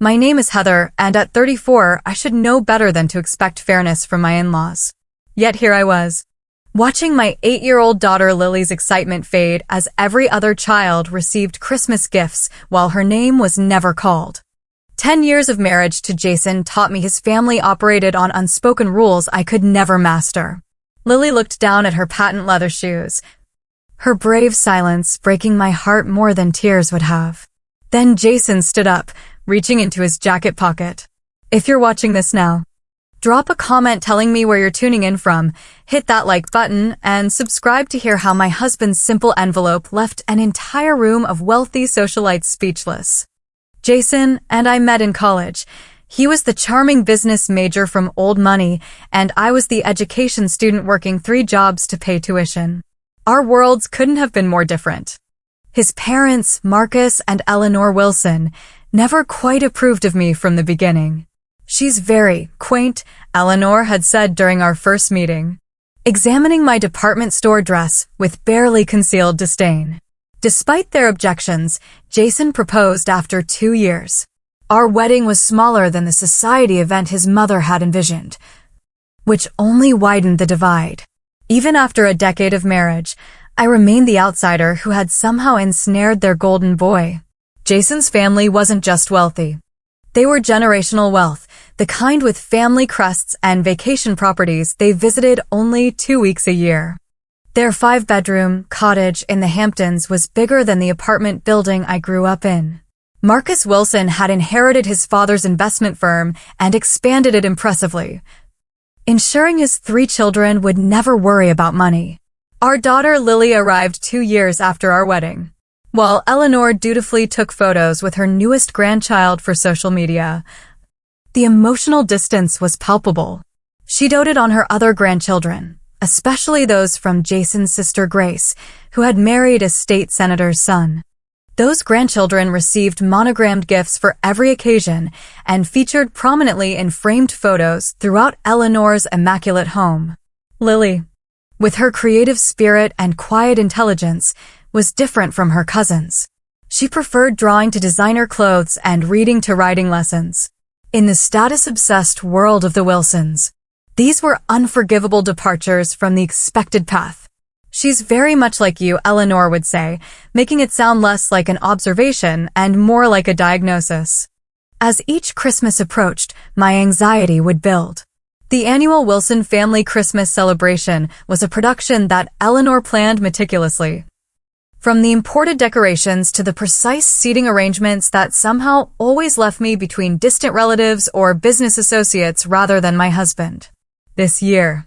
My name is Heather, and at 34, I should know better than to expect fairness from my in-laws. Yet here I was, watching my 8-year-old daughter Lily's excitement fade as every other child received Christmas gifts while her name was never called. 10 years of marriage to Jason taught me his family operated on unspoken rules I could never master. Lily looked down at her patent leather shoes, her brave silence breaking my heart more than tears would have. Then Jason stood up, reaching into his jacket pocket. If you're watching this now, drop a comment telling me where you're tuning in from, hit that like button, and subscribe to hear how my husband's simple envelope left an entire room of wealthy socialites speechless. Jason and I met in college. He was the charming business major from old money, and I was the education student working 3 jobs to pay tuition. Our worlds couldn't have been more different. His parents, Marcus and Eleanor Wilson, never quite approved of me from the beginning. She's very quaint, Eleanor had said during our first meeting, examining my department store dress with barely concealed disdain. Despite their objections, Jason proposed after 2 years. Our wedding was smaller than the society event his mother had envisioned, which only widened the divide. Even after a decade of marriage, I remained the outsider who had somehow ensnared their golden boy. Jason's family wasn't just wealthy. They were generational wealth, the kind with family crests and vacation properties they visited only 2 weeks a year. Their 5-bedroom cottage in the Hamptons was bigger than the apartment building I grew up in. Marcus Wilson had inherited his father's investment firm and expanded it impressively, ensuring his 3 children would never worry about money. Our daughter Lily arrived 2 years after our wedding, while Eleanor dutifully took photos with her newest grandchild for social media. The emotional distance was palpable. She doted on her other grandchildren, especially those from Jason's sister Grace, who had married a state senator's son. Those grandchildren received monogrammed gifts for every occasion and featured prominently in framed photos throughout Eleanor's immaculate home. Lily, with her creative spirit and quiet intelligence, was different from her cousins. She preferred drawing to designer clothes and reading to writing lessons. In the status-obsessed world of the Wilsons, these were unforgivable departures from the expected path. She's very much like you, Eleanor would say, making it sound less like an observation and more like a diagnosis. As each Christmas approached, my anxiety would build. The annual Wilson family Christmas celebration was a production that Eleanor planned meticulously. From the imported decorations to the precise seating arrangements that somehow always left me between distant relatives or business associates rather than my husband. This year,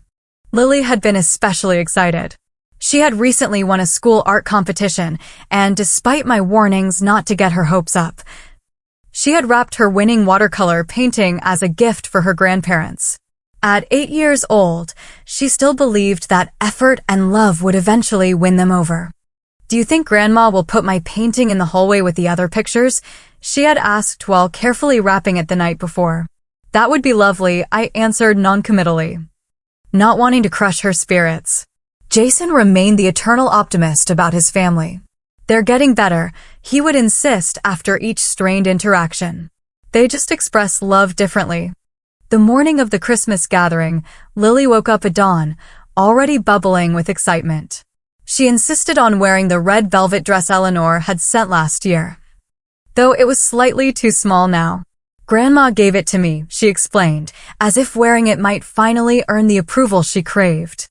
Lily had been especially excited. She had recently won a school art competition, and despite my warnings not to get her hopes up, she had wrapped her winning watercolor painting as a gift for her grandparents. At 8 years old, she still believed that effort and love would eventually win them over. "Do you think Grandma will put my painting in the hallway with the other pictures?" she had asked while carefully wrapping it the night before. "That would be lovely," I answered noncommittally, not wanting to crush her spirits. Jason remained the eternal optimist about his family. "They're getting better," he would insist after each strained interaction. "They just express love differently." The morning of the Christmas gathering, Lily woke up at dawn, already bubbling with excitement. She insisted on wearing the red velvet dress Eleanor had sent last year, though it was slightly too small now. "Grandma gave it to me," she explained, as if wearing it might finally earn the approval she craved.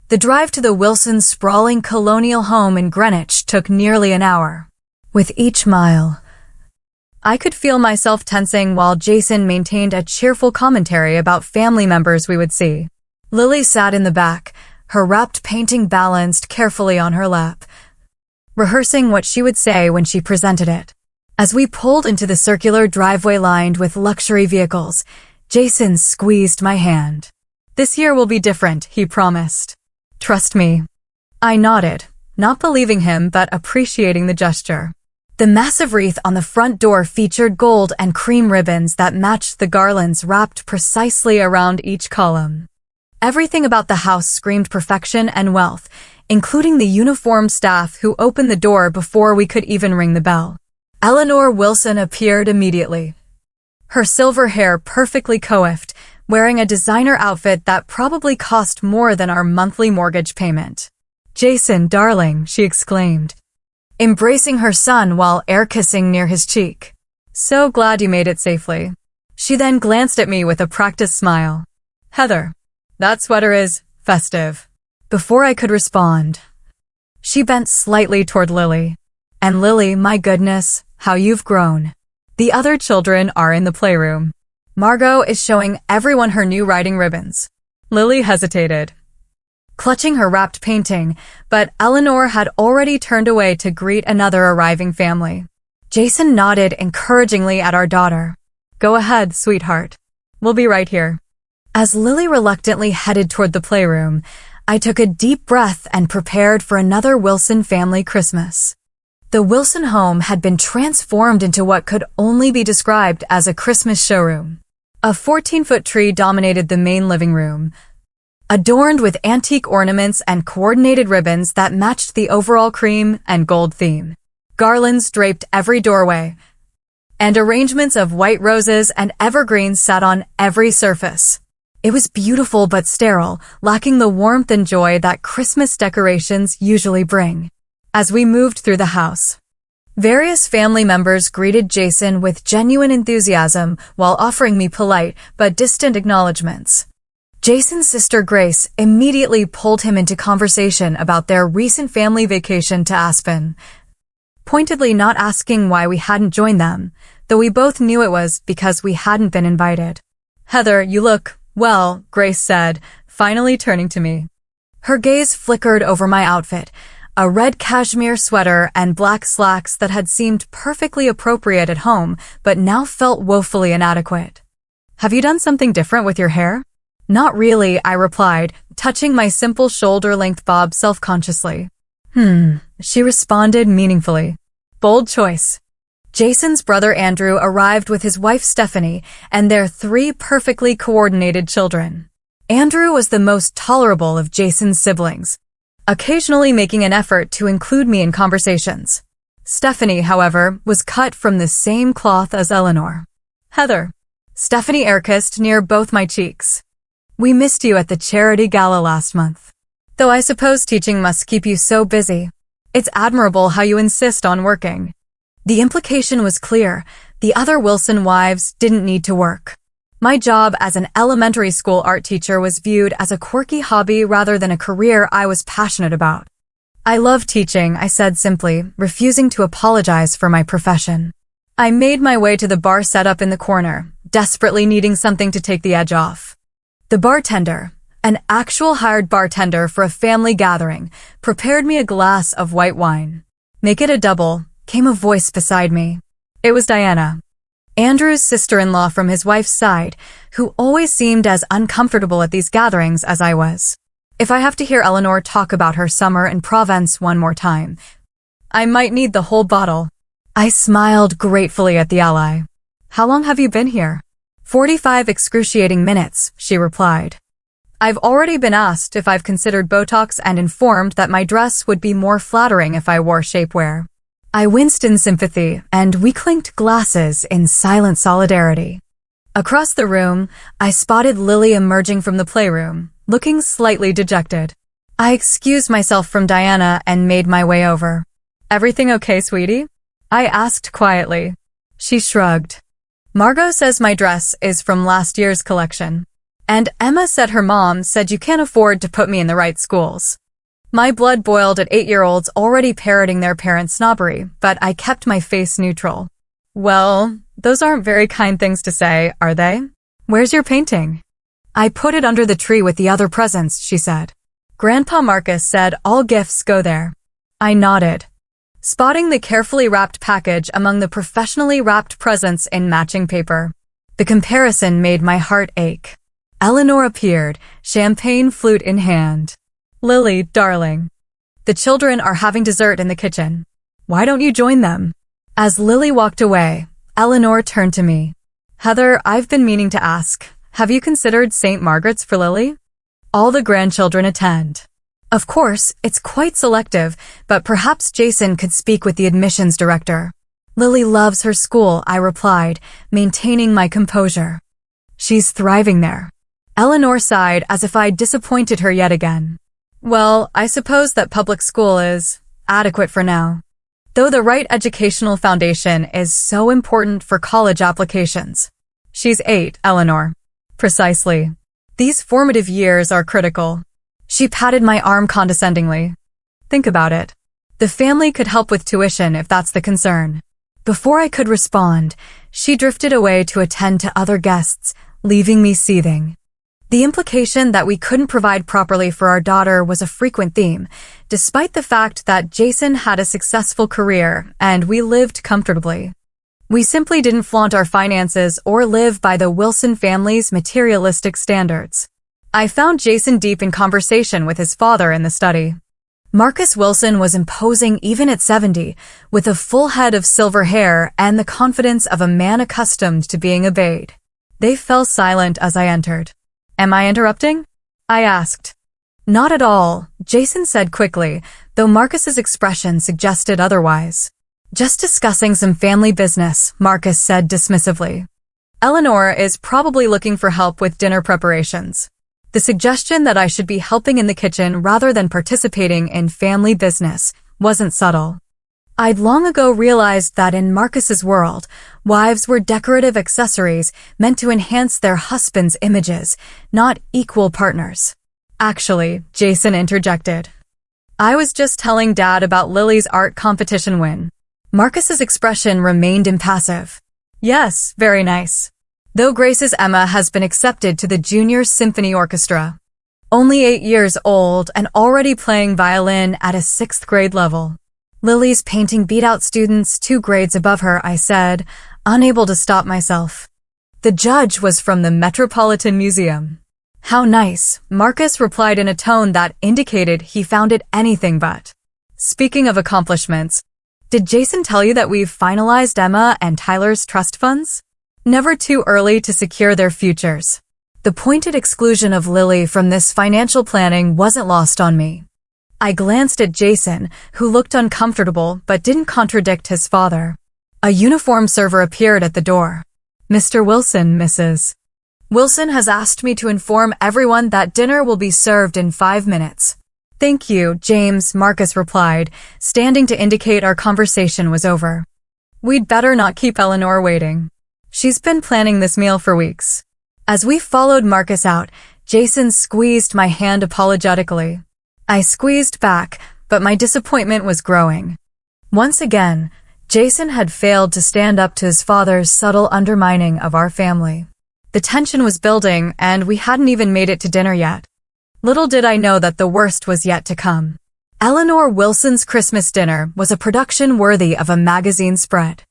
The drive to the Wilsons' sprawling colonial home in Greenwich took nearly an hour. With each mile, I could feel myself tensing while Jason maintained a cheerful commentary about family members we would see. Lily sat in the back, her wrapped painting balanced carefully on her lap, rehearsing what she would say when she presented it. As we pulled into the circular driveway lined with luxury vehicles, Jason squeezed my hand. "This year will be different," he promised. "Trust me." I nodded, not believing him but appreciating the gesture. The massive wreath on the front door featured gold and cream ribbons that matched the garlands wrapped precisely around each column. Everything about the house screamed perfection and wealth, including the uniformed staff who opened the door before we could even ring the bell. Eleanor Wilson appeared immediately, her silver hair perfectly coiffed, wearing a designer outfit that probably cost more than our monthly mortgage payment. "Jason, darling," she exclaimed, embracing her son while air-kissing near his cheek. "So glad you made it safely." She then glanced at me with a practiced smile. "Heather, that sweater is festive." Before I could respond, she bent slightly toward Lily. "And Lily, my goodness, how you've grown. The other children are in the playroom. Margot is showing everyone her new writing ribbons." Lily hesitated, clutching her wrapped painting, but Eleanor had already turned away to greet another arriving family. Jason nodded encouragingly at our daughter. "Go ahead, sweetheart. We'll be right here." As Lily reluctantly headed toward the playroom, I took a deep breath and prepared for another Wilson family Christmas. The Wilson home had been transformed into what could only be described as a Christmas showroom. A 14-foot tree dominated the main living room, adorned with antique ornaments and coordinated ribbons that matched the overall cream and gold theme. Garlands draped every doorway, and arrangements of white roses and evergreens sat on every surface. It was beautiful but sterile, lacking the warmth and joy that Christmas decorations usually bring. As we moved through the house, various family members greeted Jason with genuine enthusiasm while offering me polite but distant acknowledgments. Jason's sister Grace immediately pulled him into conversation about their recent family vacation to Aspen, pointedly not asking why we hadn't joined them, though we both knew it was because we hadn't been invited. "Heather, you look well," Grace said, finally turning to me. Her gaze flickered over my outfit, a red cashmere sweater and black slacks that had seemed perfectly appropriate at home but now felt woefully inadequate. "Have you done something different with your hair?" "Not really," I replied, touching my simple shoulder-length bob self-consciously. She responded meaningfully. "Bold choice." Jason's brother Andrew arrived with his wife Stephanie and their 3 perfectly coordinated children. Andrew was the most tolerable of Jason's siblings, occasionally making an effort to include me in conversations. Stephanie, however, was cut from the same cloth as Eleanor. "Heather." Stephanie air-kissed near both my cheeks. "We missed you at the charity gala last month. Though I suppose teaching must keep you so busy. It's admirable how you insist on working." The implication was clear. The other Wilson wives didn't need to work. My job as an elementary school art teacher was viewed as a quirky hobby rather than a career I was passionate about. "I love teaching," I said simply, refusing to apologize for my profession. I made my way to the bar set up in the corner, desperately needing something to take the edge off. The bartender, an actual hired bartender for a family gathering, prepared me a glass of white wine. "Make it a double," came a voice beside me. It was Diana, Andrew's sister-in-law from his wife's side, who always seemed as uncomfortable at these gatherings as I was. If I have to hear Eleanor talk about her summer in Provence one more time, I might need the whole bottle. I smiled gratefully at the ally. "How long have you been here?" 45 excruciating minutes, she replied. "I've already been asked if I've considered Botox and informed that my dress would be more flattering if I wore shapewear." I winced in sympathy, and we clinked glasses in silent solidarity. Across the room, I spotted Lily emerging from the playroom, looking slightly dejected. I excused myself from Diana and made my way over. "Everything okay, sweetie?" I asked quietly. She shrugged. "Margot says my dress is from last year's collection. And Emma said her mom said you can't afford to put me in the right schools." My blood boiled at 8-year-olds already parroting their parents' snobbery, but I kept my face neutral. "Well, those aren't very kind things to say, are they? Where's your painting?" "I put it under the tree with the other presents," she said. "Grandpa Marcus said all gifts go there." I nodded, spotting the carefully wrapped package among the professionally wrapped presents in matching paper. The comparison made my heart ache. Eleanor appeared, champagne flute in hand. "Lily, darling, the children are having dessert in the kitchen. Why don't you join them?" As Lily walked away, Eleanor turned to me. "Heather, I've been meaning to ask, have you considered St. Margaret's for Lily? All the grandchildren attend. Of course, it's quite selective, but perhaps Jason could speak with the admissions director." Lily loves her school, I replied, maintaining my composure. She's thriving there. Eleanor sighed as if I'd disappointed her yet again. Well, I suppose that public school is adequate for now. Though the right educational foundation is so important for college applications. She's 8, Eleanor. Precisely. These formative years are critical. She patted my arm condescendingly. Think about it. The family could help with tuition if that's the concern. Before I could respond, she drifted away to attend to other guests, leaving me seething. The implication that we couldn't provide properly for our daughter was a frequent theme, despite the fact that Jason had a successful career and we lived comfortably. We simply didn't flaunt our finances or live by the Wilson family's materialistic standards. I found Jason deep in conversation with his father in the study. Marcus Wilson was imposing even at 70, with a full head of silver hair and the confidence of a man accustomed to being obeyed. They fell silent as I entered. Am I interrupting? I asked. Not at all, Jason said quickly, though Marcus's expression suggested otherwise. Just discussing some family business, Marcus said dismissively. Eleanor is probably looking for help with dinner preparations. The suggestion that I should be helping in the kitchen rather than participating in family business wasn't subtle. I'd long ago realized that in Marcus's world, wives were decorative accessories meant to enhance their husbands' images, not equal partners. Actually, Jason interjected. I was just telling Dad about Lily's art competition win. Marcus's expression remained impassive. Yes, very nice. Though Grace's Emma has been accepted to the Junior Symphony Orchestra. Only 8 years old and already playing violin at a 6th grade level. Lily's painting beat out students 2 grades above her, I said, unable to stop myself. The judge was from the Metropolitan Museum. How nice, Marcus replied in a tone that indicated he found it anything but. Speaking of accomplishments, did Jason tell you that we've finalized Emma and Tyler's trust funds? Never too early to secure their futures. The pointed exclusion of Lily from this financial planning wasn't lost on me. I glanced at Jason, who looked uncomfortable but didn't contradict his father. A uniformed server appeared at the door. Mr. Wilson, Mrs. Wilson has asked me to inform everyone that dinner will be served in 5 minutes. Thank you, James, Marcus replied, standing to indicate our conversation was over. We'd better not keep Eleanor waiting. She's been planning this meal for weeks. As we followed Marcus out, Jason squeezed my hand apologetically. I squeezed back, but my disappointment was growing. Once again, Jason had failed to stand up to his father's subtle undermining of our family. The tension was building, and we hadn't even made it to dinner yet. Little did I know that the worst was yet to come. Eleanor Wilson's Christmas dinner was a production worthy of a magazine spread.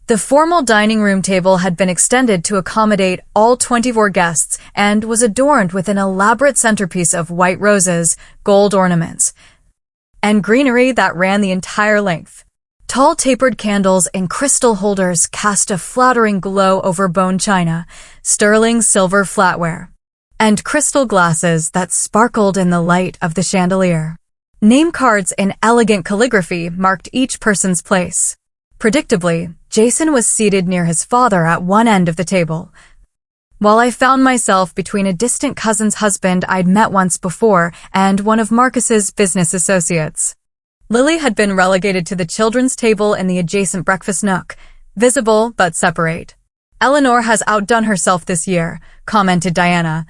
The formal dining room table had been extended to accommodate all 24 guests and was adorned with an elaborate centerpiece of white roses, gold ornaments, and greenery that ran the entire length. Tall tapered candles in crystal holders cast a flattering glow over bone china, sterling silver flatware, and crystal glasses that sparkled in the light of the chandelier. Name cards in elegant calligraphy marked each person's place. Predictably, Jason was seated near his father at one end of the table, while I found myself between a distant cousin's husband I'd met once before and one of Marcus's business associates. Lily had been relegated to the children's table in the adjacent breakfast nook, visible but separate. Eleanor has outdone herself this year, commented Diana,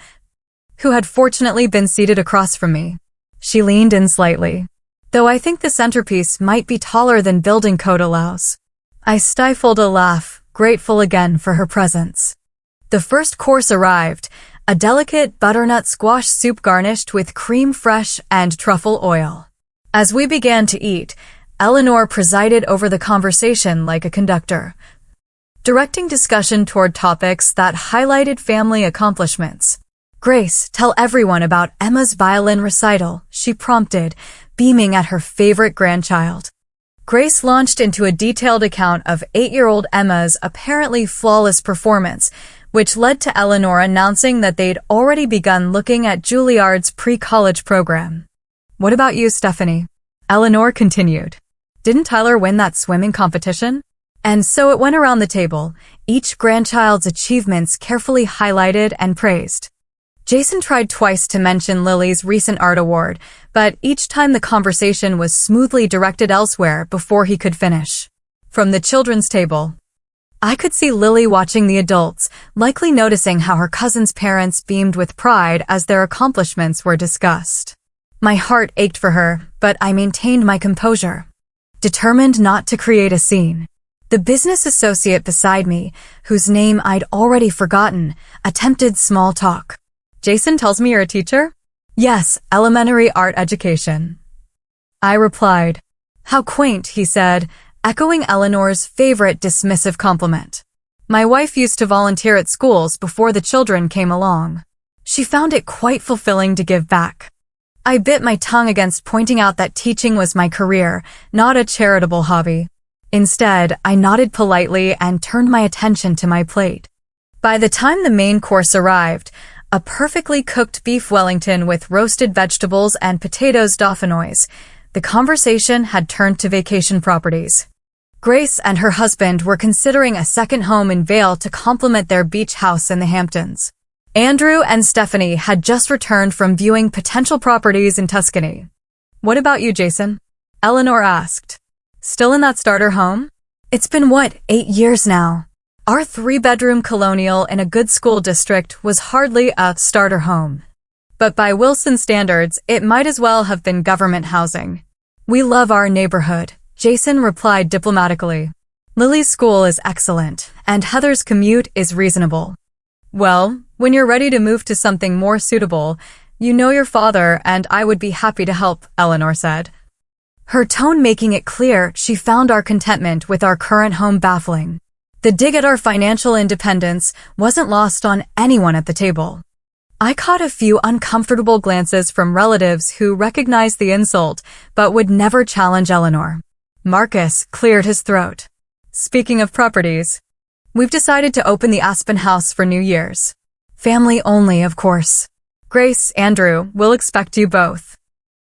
who had fortunately been seated across from me. She leaned in slightly. Though I think the centerpiece might be taller than building code allows. I stifled a laugh, grateful again for her presence. The first course arrived, a delicate butternut squash soup garnished with cream fraiche and truffle oil. As we began to eat, Eleanor presided over the conversation like a conductor, directing discussion toward topics that highlighted family accomplishments. Grace, tell everyone about Emma's violin recital, she prompted, beaming at her favorite grandchild. Grace launched into a detailed account of 8-year-old Emma's apparently flawless performance, which led to Eleanor announcing that they'd already begun looking at Juilliard's pre-college program. What about you, Stephanie? Eleanor continued. Didn't Tyler win that swimming competition? And so it went around the table, each grandchild's achievements carefully highlighted and praised. Jason tried twice to mention Lily's recent art award, but each time the conversation was smoothly directed elsewhere before he could finish. From the children's table, I could see Lily watching the adults, likely noticing how her cousin's parents beamed with pride as their accomplishments were discussed. My heart ached for her, but I maintained my composure, determined not to create a scene. The business associate beside me, whose name I'd already forgotten, attempted small talk. Jason tells me you're a teacher? Yes, elementary art education. I replied. How quaint, he said, echoing Eleanor's favorite dismissive compliment. My wife used to volunteer at schools before the children came along. She found it quite fulfilling to give back. I bit my tongue against pointing out that teaching was my career, not a charitable hobby. Instead, I nodded politely and turned my attention to my plate. By the time the main course arrived, a perfectly cooked beef Wellington with roasted vegetables and potatoes dauphinoise, the conversation had turned to vacation properties. Grace and her husband were considering a second home in Vail to complement their beach house in the Hamptons. Andrew and Stephanie had just returned from viewing potential properties in Tuscany. What about you, Jason? Eleanor asked. Still in that starter home? It's been 8 years now? Our 3-bedroom colonial in a good school district was hardly a starter home. But by Wilson standards, it might as well have been government housing. We love our neighborhood, Jason replied diplomatically. Lily's school is excellent, and Heather's commute is reasonable. Well, when you're ready to move to something more suitable, you know your father and I would be happy to help, Eleanor said. Her tone making it clear she found our contentment with our current home baffling. The dig at our financial independence wasn't lost on anyone at the table. I caught a few uncomfortable glances from relatives who recognized the insult but would never challenge Eleanor. Marcus cleared his throat. Speaking of properties, we've decided to open the Aspen House for New Year's. Family only, of course. Grace, Andrew, we'll expect you both.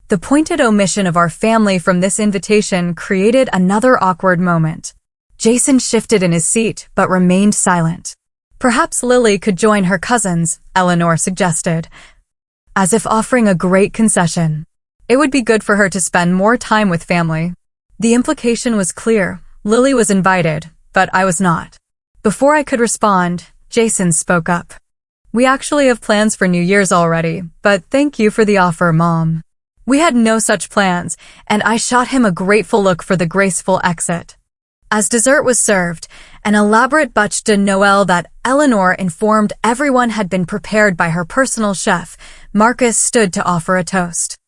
The pointed omission of our family from this invitation created another awkward moment. Jason shifted in his seat but remained silent. Perhaps Lily could join her cousins, Eleanor suggested, as if offering a great concession. It would be good for her to spend more time with family. The implication was clear. Lily was invited, but I was not. Before I could respond, Jason spoke up. We actually have plans for New Year's already, but thank you for the offer, Mom. We had no such plans, and I shot him a grateful look for the graceful exit. As dessert was served, an elaborate bûche de Noël that Eleanor informed everyone had been prepared by her personal chef, Marcus stood to offer a toast.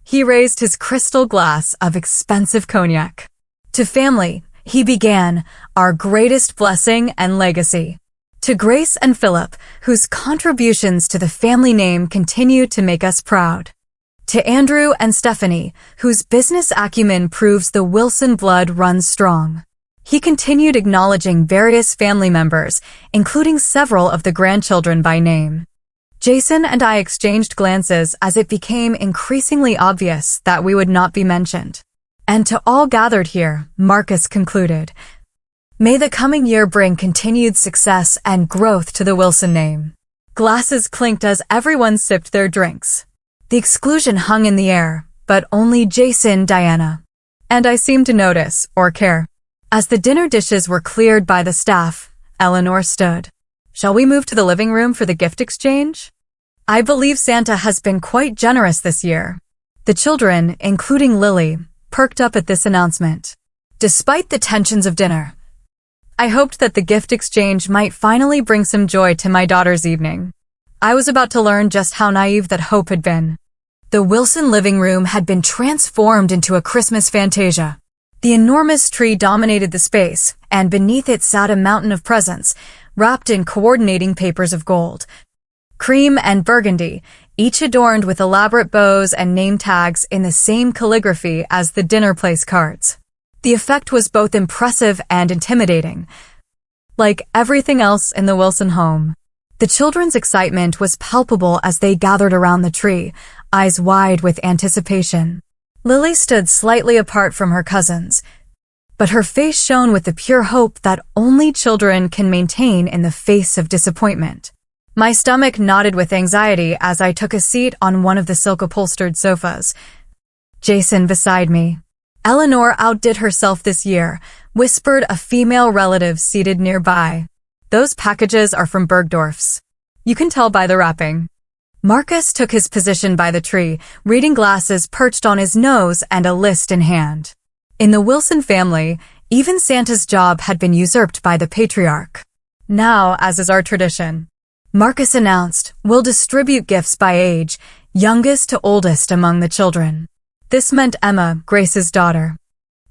He raised his crystal glass of expensive cognac. To family, he began, our greatest blessing and legacy. To Grace and Philip, whose contributions to the family name continue to make us proud. To Andrew and Stephanie, whose business acumen proves the Wilson blood runs strong. He continued acknowledging various family members, including several of the grandchildren by name. Jason and I exchanged glances as it became increasingly obvious that we would not be mentioned. And to all gathered here, Marcus concluded, may the coming year bring continued success and growth to the Wilson name. Glasses clinked as everyone sipped their drinks. The exclusion hung in the air, but only Jason, Diana. And I seemed to notice, or care. As the dinner dishes were cleared by the staff, Eleanor stood. Shall we move to the living room for the gift exchange? I believe Santa has been quite generous this year. The children, including Lily, perked up at this announcement. Despite the tensions of dinner, I hoped that the gift exchange might finally bring some joy to my daughter's evening. I was about to learn just how naive that hope had been. The Wilson living room had been transformed into a Christmas fantasia. The enormous tree dominated the space, and beneath it sat a mountain of presents, wrapped in coordinating papers of gold. Cream and burgundy, each adorned with elaborate bows and name tags in the same calligraphy as the dinner place cards. The effect was both impressive and intimidating. Like everything else in the Wilson home, the children's excitement was palpable as they gathered around the tree, eyes wide with anticipation. Lily stood slightly apart from her cousins, but her face shone with the pure hope that only children can maintain in the face of disappointment. My stomach knotted with anxiety as I took a seat on one of the silk-upholstered sofas. Jason beside me. Eleanor outdid herself this year, whispered a female relative seated nearby. Those packages are from Bergdorf's. You can tell by the wrapping. Marcus took his position by the tree, reading glasses perched on his nose and a list in hand. In the Wilson family, even Santa's job had been usurped by the patriarch. Now, as is our tradition, Marcus announced, we'll distribute gifts by age, youngest to oldest among the children. This meant Emma, Grace's daughter,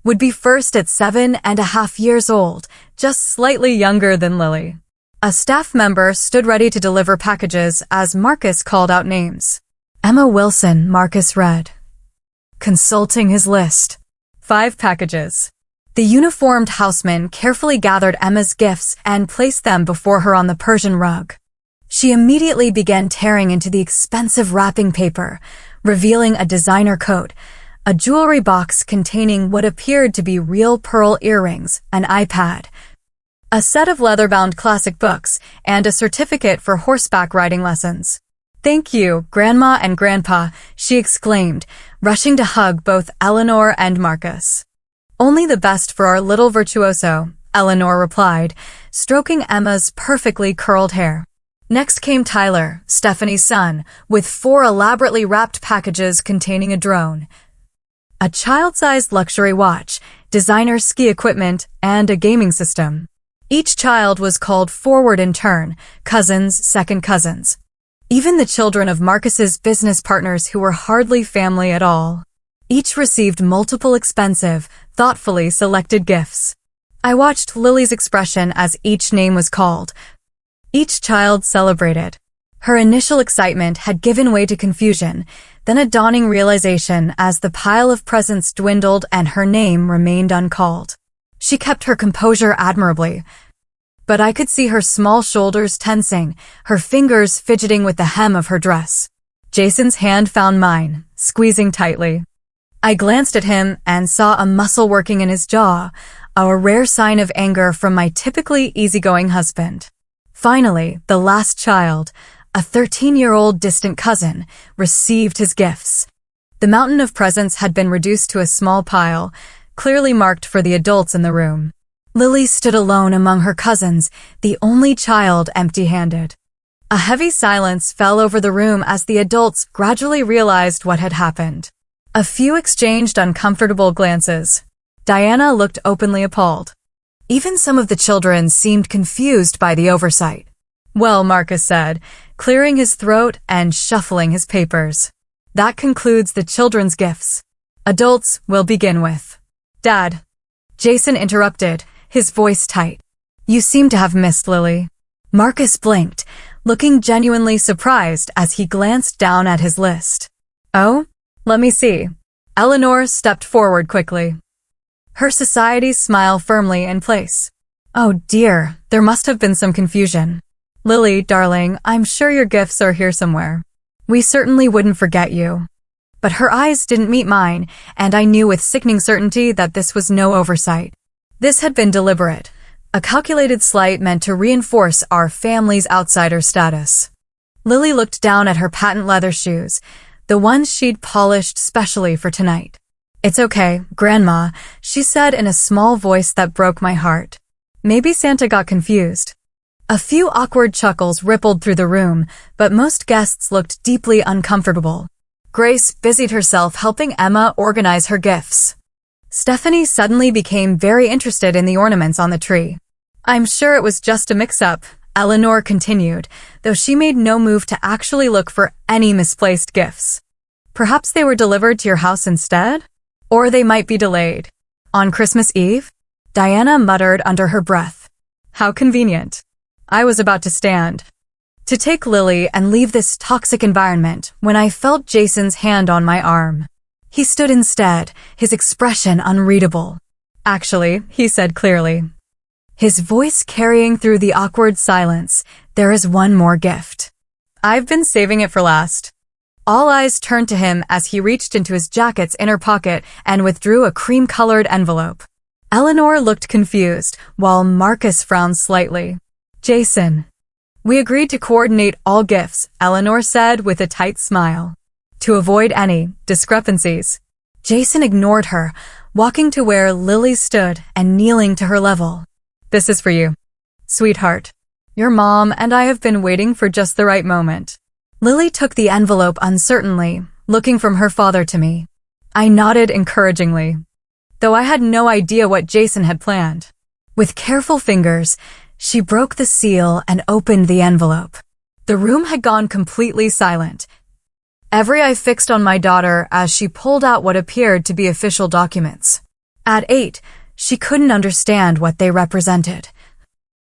would be first at 7.5 years old, just slightly younger than Lily. A staff member stood ready to deliver packages as Marcus called out names. Emma Wilson, Marcus read, consulting his list. 5 packages. The uniformed houseman carefully gathered Emma's gifts and placed them before her on the Persian rug. She immediately began tearing into the expensive wrapping paper, revealing a designer coat, a jewelry box containing what appeared to be real pearl earrings, an iPad, a set of leather-bound classic books, and a certificate for horseback riding lessons. Thank you, Grandma and Grandpa, she exclaimed, rushing to hug both Eleanor and Marcus. Only the best for our little virtuoso, Eleanor replied, stroking Emma's perfectly curled hair. Next came Tyler, Stephanie's son, with 4 elaborately wrapped packages containing a drone, a child-sized luxury watch, designer ski equipment, and a gaming system. Each child was called forward in turn, cousins, second cousins. Even the children of Marcus's business partners who were hardly family at all. Each received multiple expensive, thoughtfully selected gifts. I watched Lily's expression as each name was called. Each child celebrated. Her initial excitement had given way to confusion, then a dawning realization as the pile of presents dwindled and her name remained uncalled. She kept her composure admirably, but I could see her small shoulders tensing, her fingers fidgeting with the hem of her dress. Jason's hand found mine, squeezing tightly. I glanced at him and saw a muscle working in his jaw, a rare sign of anger from my typically easygoing husband. Finally, the last child, a 13-year-old distant cousin, received his gifts. The mountain of presents had been reduced to a small pile, clearly marked for the adults in the room. Lily stood alone among her cousins, the only child empty-handed. A heavy silence fell over the room as the adults gradually realized what had happened. A few exchanged uncomfortable glances. Diana looked openly appalled. Even some of the children seemed confused by the oversight. Well, Marcus said, clearing his throat and shuffling his papers. That concludes the children's gifts. Adults will begin with. Dad. Jason interrupted, his voice tight. You seem to have missed Lily. Marcus blinked, looking genuinely surprised as he glanced down at his list. Oh? Let me see. Eleanor stepped forward quickly, her society smile firmly in place. Oh dear, there must have been some confusion. Lily, darling, I'm sure your gifts are here somewhere. We certainly wouldn't forget you. But her eyes didn't meet mine, and I knew with sickening certainty that this was no oversight. This had been deliberate, a calculated slight meant to reinforce our family's outsider status. Lily looked down at her patent leather shoes, the ones she'd polished specially for tonight. It's okay, Grandma, she said in a small voice that broke my heart. Maybe Santa got confused. A few awkward chuckles rippled through the room, but most guests looked deeply uncomfortable. Grace busied herself helping Emma organize her gifts. Stephanie suddenly became very interested in the ornaments on the tree. I'm sure it was just a mix-up, Eleanor continued, though she made no move to actually look for any misplaced gifts. Perhaps they were delivered to your house instead? Or they might be delayed. On Christmas Eve? Diana muttered under her breath. How convenient. I was about to stand to take Lily and leave this toxic environment when I felt Jason's hand on my arm. He stood instead, his expression unreadable. Actually, he said clearly, his voice carrying through the awkward silence, there is one more gift. I've been saving it for last. All eyes turned to him as he reached into his jacket's inner pocket and withdrew a cream-colored envelope. Eleanor looked confused, while Marcus frowned slightly. Jason. We agreed to coordinate all gifts, Eleanor said with a tight smile, to avoid any discrepancies. Jason ignored her, walking to where Lily stood and kneeling to her level. This is for you, sweetheart. Your mom and I have been waiting for just the right moment. Lily took the envelope uncertainly, looking from her father to me. I nodded encouragingly, though I had no idea what Jason had planned. With careful fingers, she broke the seal and opened the envelope. The room had gone completely silent. Every eye fixed on my daughter as she pulled out what appeared to be official documents. At 8, she couldn't understand what they represented.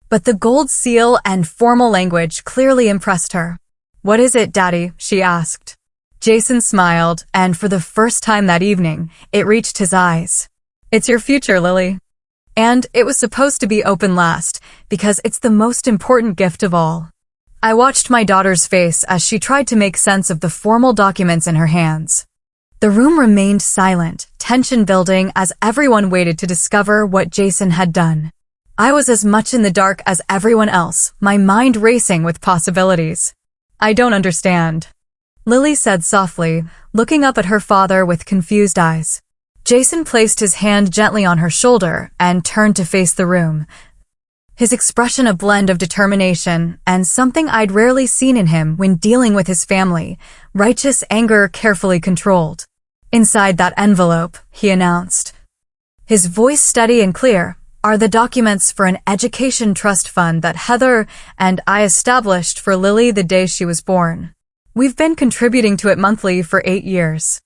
But the gold seal and formal language clearly impressed her. What is it, Daddy? She asked. Jason smiled, and for the first time that evening, it reached his eyes. It's your future, Lily. And it was supposed to be open last, because it's the most important gift of all. I watched my daughter's face as she tried to make sense of the formal documents in her hands. The room remained silent, tension building as everyone waited to discover what Jason had done. I was as much in the dark as everyone else, my mind racing with possibilities. I don't understand, Lily said softly, looking up at her father with confused eyes. Jason placed his hand gently on her shoulder and turned to face the room. His expression a blend of determination and something I'd rarely seen in him when dealing with his family, righteous anger carefully controlled. Inside that envelope, he announced. His voice steady and clear, are the documents for an education trust fund that Heather and I established for Lily the day she was born. We've been contributing to it monthly for 8 years.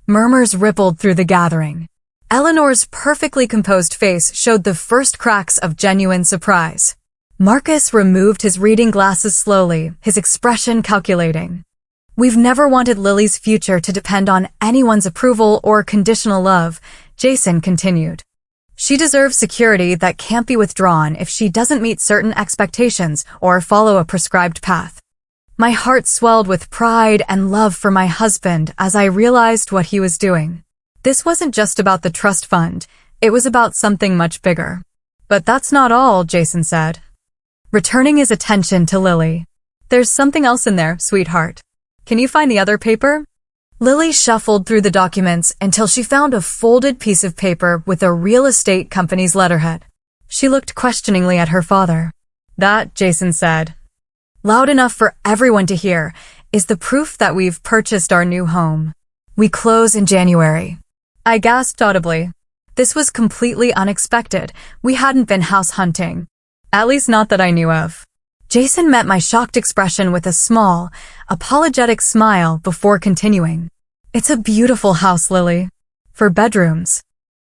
Murmurs rippled through the gathering. Eleanor's perfectly composed face showed the first cracks of genuine surprise. Marcus removed his reading glasses slowly, his expression calculating. We've never wanted Lily's future to depend on anyone's approval or conditional love, Jason continued. She deserves security that can't be withdrawn if she doesn't meet certain expectations or follow a prescribed path. My heart swelled with pride and love for my husband as I realized what he was doing. This wasn't just about the trust fund, it was about something much bigger. But that's not all, Jason said, returning his attention to Lily. There's something else in there, sweetheart. Can you find the other paper? Lily shuffled through the documents until she found a folded piece of paper with a real estate company's letterhead. She looked questioningly at her father. That, Jason said, loud enough for everyone to hear, is the proof that we've purchased our new home. We close in January. I gasped audibly. This was completely unexpected. We hadn't been house hunting. At least not that I knew of. Jason met my shocked expression with a small, apologetic smile before continuing. It's a beautiful house, Lily. For bedrooms.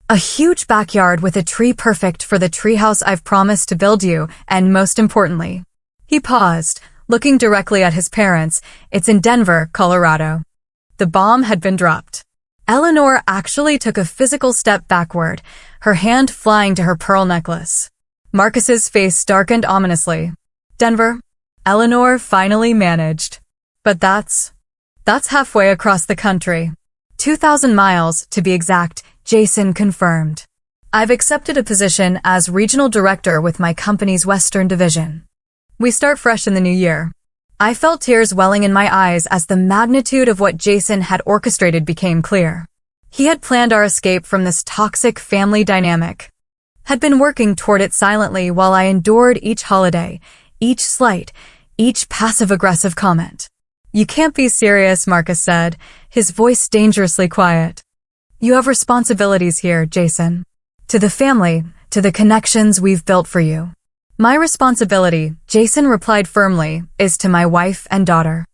A huge backyard with a tree perfect for the treehouse I've promised to build you, and most importantly. He paused, looking directly at his parents. It's in Denver, Colorado. The bomb had been dropped. Eleanor actually took a physical step backward, her hand flying to her pearl necklace. Marcus's face darkened ominously. Denver, Eleanor finally managed. But that's halfway across the country. 2,000 miles, to be exact, Jason confirmed. I've accepted a position as regional director with my company's Western division. We start fresh in the new year. I felt tears welling in my eyes as the magnitude of what Jason had orchestrated became clear. He had planned our escape from this toxic family dynamic. Had been working toward it silently while I endured each holiday, each slight, each passive-aggressive comment. You can't be serious, Marcus said, his voice dangerously quiet. You have responsibilities here, Jason. To the family, to the connections we've built for you. My responsibility, Jason replied firmly, is to my wife and daughter.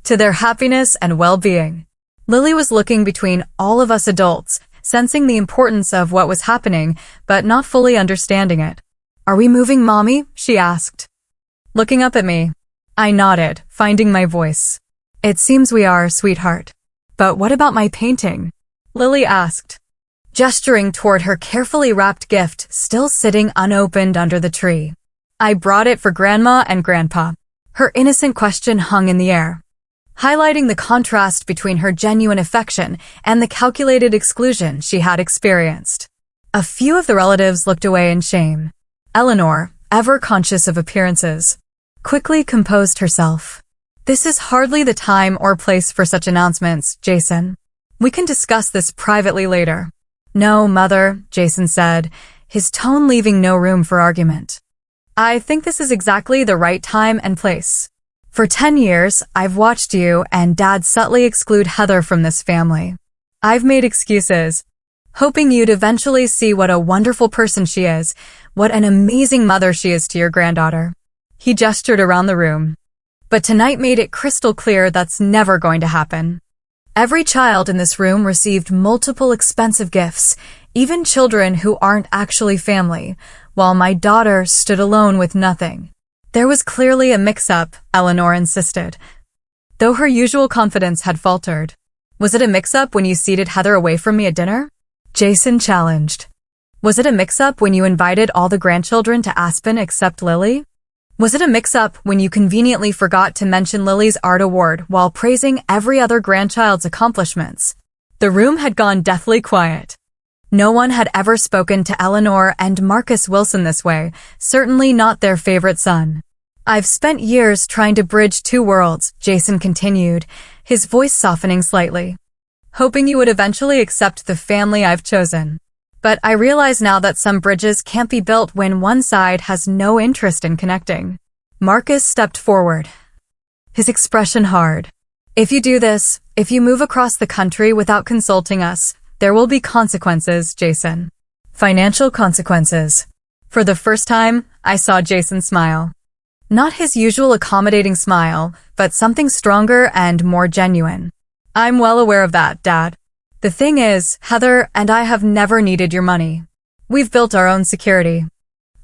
To their happiness and well-being. Lily was looking between all of us adults, sensing the importance of what was happening, but not fully understanding it. Are we moving, Mommy? She asked. Looking up at me. I nodded, finding my voice. It seems we are, sweetheart. But what about my painting? Lily asked, gesturing toward her carefully wrapped gift still sitting unopened under the tree. I brought it for Grandma and Grandpa. Her innocent question hung in the air, highlighting the contrast between her genuine affection and the calculated exclusion she had experienced. A few of the relatives looked away in shame. Eleanor, ever conscious of appearances, quickly composed herself. This is hardly the time or place for such announcements, Jason. We can discuss this privately later. No, Mother, Jason said, his tone leaving no room for argument. I think this is exactly the right time and place. For 10 years, I've watched you and Dad subtly exclude Heather from this family. I've made excuses, hoping you'd eventually see what a wonderful person she is, what an amazing mother she is to your granddaughter. He gestured around the room. But tonight made it crystal clear that's never going to happen. Every child in this room received multiple expensive gifts, even children who aren't actually family, while my daughter stood alone with nothing. There was clearly a mix-up, Eleanor insisted, though her usual confidence had faltered. Was it a mix-up when you seated Heather away from me at dinner? Jason challenged. Was it a mix-up when you invited all the grandchildren to Aspen except Lily? Was it a mix-up when you conveniently forgot to mention Lily's art award while praising every other grandchild's accomplishments? The room had gone deathly quiet. No one had ever spoken to Eleanor and Marcus Wilson this way, certainly not their favorite son. I've spent years trying to bridge two worlds, Jason continued, his voice softening slightly, hoping you would eventually accept the family I've chosen. But I realize now that some bridges can't be built when one side has no interest in connecting. Marcus stepped forward, his expression hard. If you do this, if you move across the country without consulting us, there will be consequences, Jason. Financial consequences. For the first time, I saw Jason smile. Not his usual accommodating smile, but something stronger and more genuine. I'm well aware of that, Dad. The thing is, Heather and I have never needed your money. We've built our own security.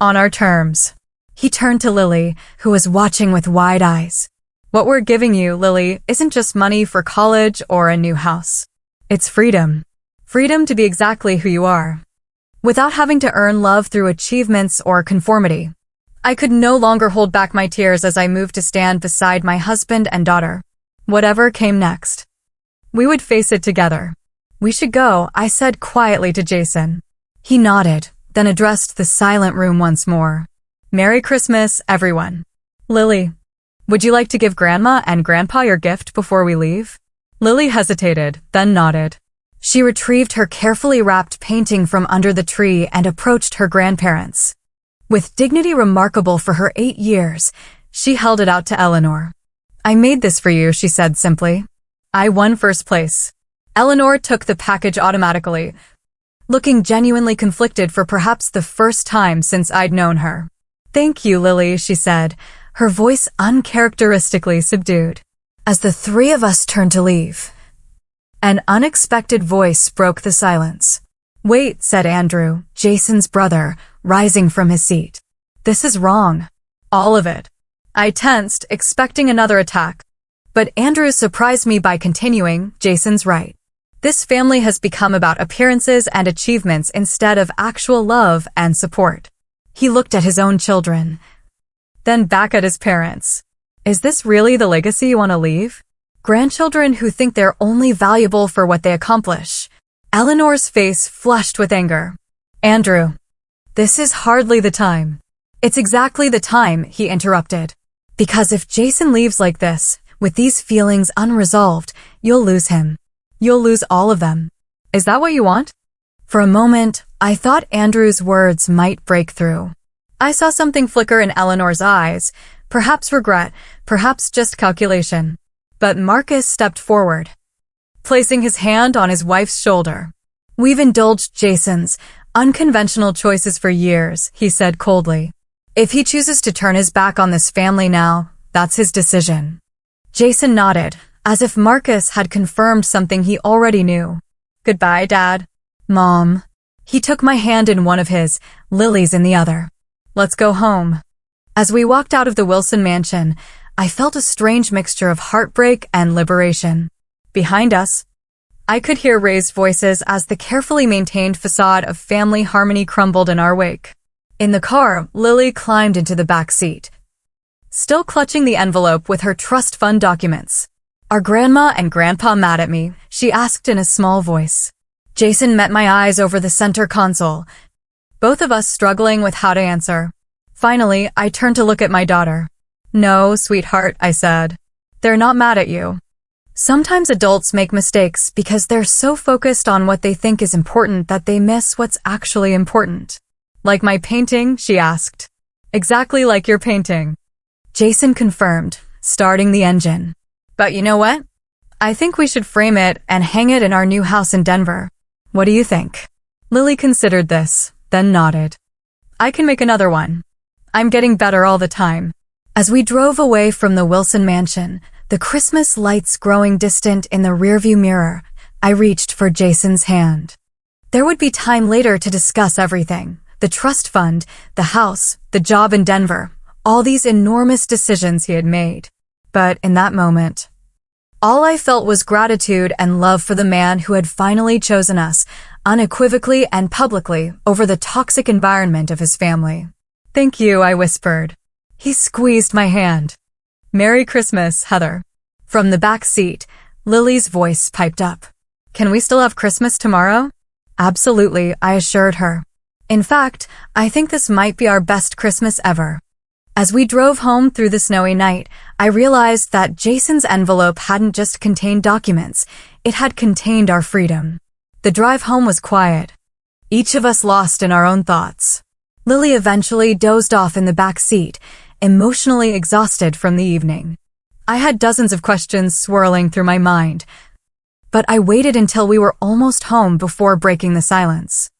On our terms. He turned to Lily, who was watching with wide eyes. What we're giving you, Lily, isn't just money for college or a new house. It's freedom. Freedom to be exactly who you are, without having to earn love through achievements or conformity. I could no longer hold back my tears as I moved to stand beside my husband and daughter. Whatever came next, we would face it together. We should go, I said quietly to Jason. He nodded, then addressed the silent room once more. Merry Christmas, everyone. Lily, would you like to give Grandma and Grandpa your gift before we leave? Lily hesitated, then nodded. She retrieved her carefully wrapped painting from under the tree and approached her grandparents. With dignity remarkable for her 8 years, she held it out to Eleanor. I made this for you, she said simply. I won first place. Eleanor took the package automatically, looking genuinely conflicted for perhaps the first time since I'd known her. Thank you, Lily, she said, her voice uncharacteristically subdued. As the three of us turned to leave, an unexpected voice broke the silence. Wait, said Andrew, Jason's brother, rising from his seat. This is wrong. All of it. I tensed, expecting another attack. But Andrew surprised me by continuing, Jason's right. This family has become about appearances and achievements instead of actual love and support. He looked at his own children, then back at his parents. Is this really the legacy you want to leave? Grandchildren who think they're only valuable for what they accomplish. Eleanor's face flushed with anger. Andrew, this is hardly the time. It's exactly the time, he interrupted. Because if Jason leaves like this, with these feelings unresolved, you'll lose him. You'll lose all of them. Is that what you want? For a moment, I thought Andrew's words might break through. I saw something flicker in Eleanor's eyes, perhaps regret, perhaps just calculation. But Marcus stepped forward, placing his hand on his wife's shoulder. We've indulged Jason's unconventional choices for years, he said coldly. If he chooses to turn his back on this family now, that's his decision. Jason nodded, as if Marcus had confirmed something he already knew. Goodbye, Dad. Mom. He took my hand in one of his, Lily's in the other. Let's go home. As we walked out of the Wilson mansion, I felt a strange mixture of heartbreak and liberation. Behind us, I could hear raised voices as the carefully maintained facade of family harmony crumbled in our wake. In the car, Lily climbed into the back seat, still clutching the envelope with her trust fund documents. Are Grandma and Grandpa mad at me? She asked in a small voice. Jason met my eyes over the center console, both of us struggling with how to answer. Finally, I turned to look at my daughter. "No, sweetheart," I said. "They're not mad at you." Sometimes adults make mistakes because they're so focused on what they think is important that they miss what's actually important. "Like my painting?" she asked. "Exactly like your painting." Jason confirmed, starting the engine. "But you know what? I think we should frame it and hang it in our new house in Denver. What do you think?" Lily considered this, then nodded. "I can make another one. I'm getting better all the time." As we drove away from the Wilson mansion, the Christmas lights growing distant in the rearview mirror, I reached for Jason's hand. There would be time later to discuss everything. The trust fund, the house, the job in Denver, all these enormous decisions he had made. But in that moment, all I felt was gratitude and love for the man who had finally chosen us, unequivocally and publicly, over the toxic environment of his family. "Thank you," I whispered. He squeezed my hand. "Merry Christmas, Heather." From the back seat, Lily's voice piped up. "Can we still have Christmas tomorrow?" "Absolutely," I assured her. "In fact, I think this might be our best Christmas ever." As we drove home through the snowy night, I realized that Jason's envelope hadn't just contained documents, it had contained our freedom. The drive home was quiet, each of us lost in our own thoughts. Lily eventually dozed off in the back seat, emotionally exhausted from the evening. I had dozens of questions swirling through my mind, but I waited until we were almost home before breaking the silence.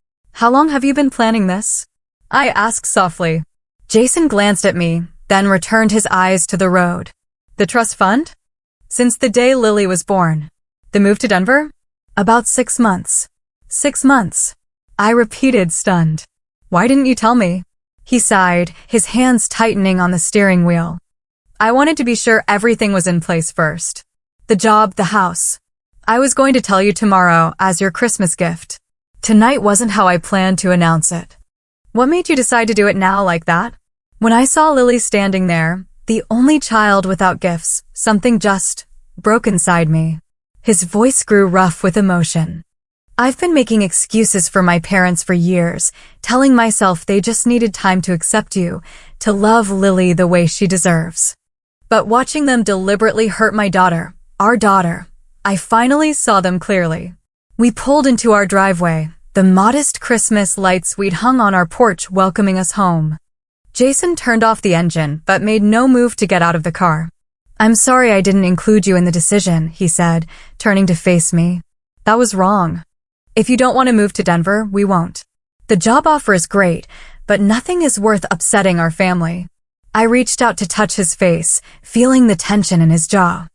"How long have you been planning this?" I asked softly. Jason glanced at me, then returned his eyes to the road. "The trust fund?" "Since the day Lily was born." "The move to Denver?" "About 6 months." 6 months. I repeated, stunned. "Why didn't you tell me?" He sighed, his hands tightening on the steering wheel. "I wanted to be sure everything was in place first. The job, the house. I was going to tell you tomorrow as your Christmas gift. Tonight wasn't how I planned to announce it." "What made you decide to do it now like that?" When I saw Lily standing there, the only child without gifts, something just broke inside me. His voice grew rough with emotion. "I've been making excuses for my parents for years, telling myself they just needed time to accept you, to love Lily the way she deserves. But watching them deliberately hurt my daughter, our daughter, I finally saw them clearly." We pulled into our driveway, the modest Christmas lights we'd hung on our porch welcoming us home. Jason turned off the engine, but made no move to get out of the car. "I'm sorry I didn't include you in the decision," he said, turning to face me. "That was wrong. If you don't want to move to Denver, we won't. The job offer is great, but nothing is worth upsetting our family." I reached out to touch his face, feeling the tension in his jaw.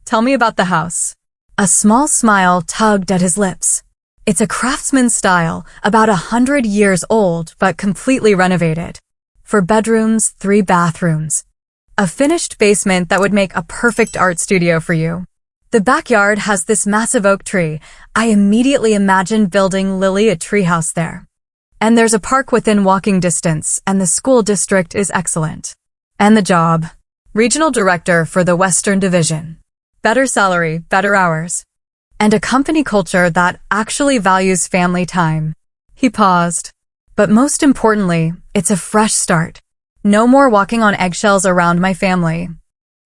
"Tell me about the house." A small smile tugged at his lips. "It's a craftsman style, about 100 years old, but completely renovated. 4 bedrooms, 3 bathrooms. A finished basement that would make a perfect art studio for you. The backyard has this massive oak tree. I immediately imagined building Lily a treehouse there. And there's a park within walking distance, and the school district is excellent. And the job. Regional director for the Western Division. Better salary, better hours. And a company culture that actually values family time." He paused. "But most importantly, it's a fresh start. No more walking on eggshells around my family.